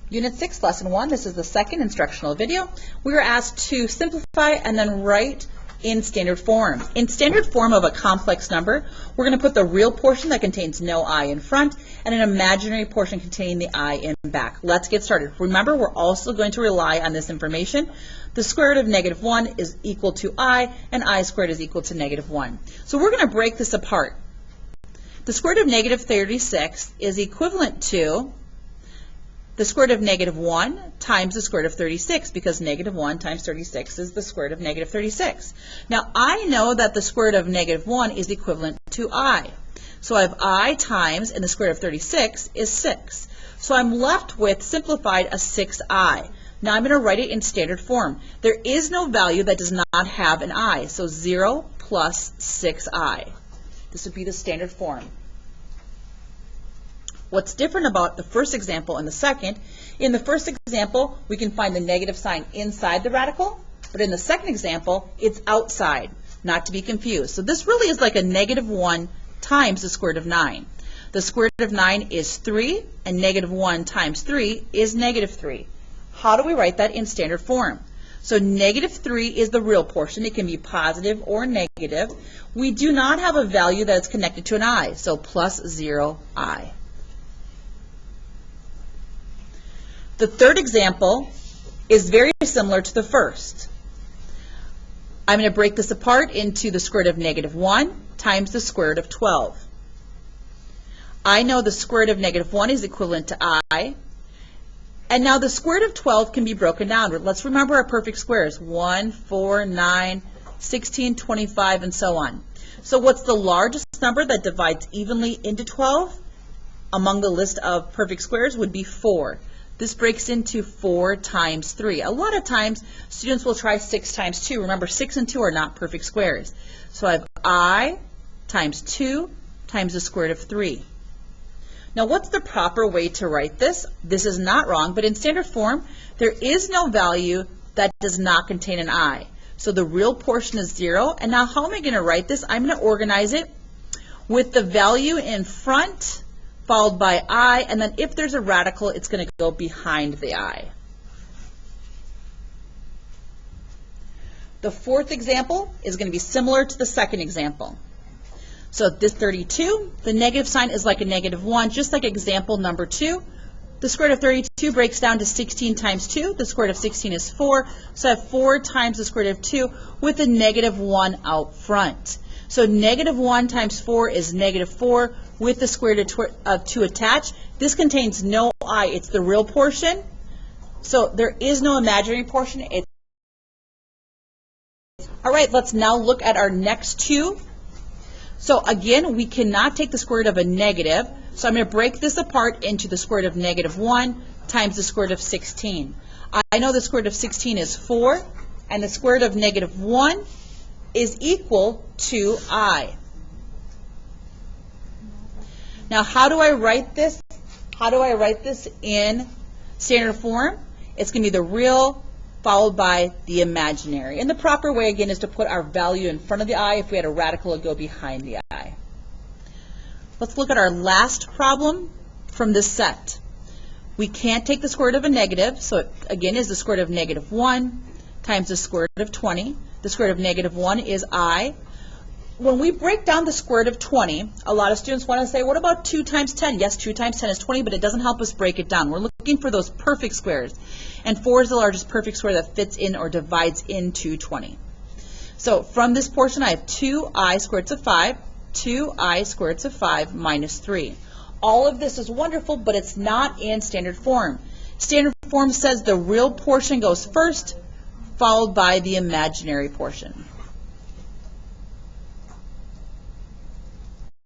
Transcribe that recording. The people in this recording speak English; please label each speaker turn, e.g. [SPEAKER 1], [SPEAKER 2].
[SPEAKER 1] Unit 6, Lesson 1, this is the second instructional video. We were asked to simplify and then write in standard form. In standard form of a complex number, we're going to put the real portion that contains no I in front and an imaginary portion containing the I in back. Let's get started. Remember, we're also going to rely on this information. The square root of -1 is equal to I, and I squared is equal to -1. So we're going to break this apart. The square root of -36 is equivalent to the square root of -1 times the square root of 36, because -1 times 36 is the square root of -36. Now, I know that the square root of -1 is equivalent to I. So I have I times, and the square root of 36 is 6. So I'm left with, simplified, a 6I. Now I'm going to write it in standard form. There is no value that does not have an I, so 0 plus 6I. This would be the standard form. What's different about the first example and the second, in the first example, we can find the negative sign inside the radical, but in the second example, it's outside, not to be confused. So this really is like a -1 times the square root of 9. The square root of 9 is 3, and -1 times 3 is -3. How do we write that in standard form? So -3 is the real portion. It can be positive or negative. We do not have a value that's connected to an I, so plus 0I. The third example is very similar to the first. I'm going to break this apart into the square root of -1 times the square root of 12. I know the square root of -1 is equivalent to I. And now the square root of 12 can be broken down. Let's remember our perfect squares: 1, 4, 9, 16, 25, and so on. So what's the largest number that divides evenly into 12 among the list of perfect squares would be 4. This breaks into 4 times 3. A lot of times, students will try 6 times 2. Remember, 6 and 2 are not perfect squares. So I have I times 2 times the square root of 3. Now, what's the proper way to write this? This is not wrong, but in standard form, there is no value that does not contain an I. So the real portion is 0. And now, how am I going to write this? I'm going to organize it with the value in front, followed by I, and then if there's a radical, it's going to go behind the I. The fourth example is going to be similar to the second example. So this 32, the negative sign is like a -1, just like example number 2. The square root of 32 breaks down to 16 times 2. The square root of 16 is 4. So I have 4 times the square root of 2 with a -1 out front. So -1 times 4 is -4 with the square root of 2 attached. This contains no I. It's the real portion. So there is no imaginary portion. All right, let's now look at our next two. So again, we cannot take the square root of a negative. So I'm going to break this apart into the square root of -1 times the square root of 16. I know the square root of 16 is 4, and the square root of -1 is equal to I. Now, how do I write this? How do I write this in standard form? It's going to be the real followed by the imaginary. And the proper way, again, is to put our value in front of the I. If we had a radical, it would go behind the I. Let's look at our last problem from this set. We can't take the square root of a negative, so it, again, is the square root of -1 times the square root of 20. The square root of -1 is I. When we break down the square root of 20, a lot of students want to say, what about 2 times 10? Yes, 2 times 10 is 20, but it doesn't help us break it down. We're looking for those perfect squares. And 4 is the largest perfect square that fits in or divides into 20. So from this portion, I have 2I square roots of 5, 2I square roots of 5 minus 3. All of this is wonderful, but it's not in standard form. Standard form says the real portion goes first, followed by the imaginary portion.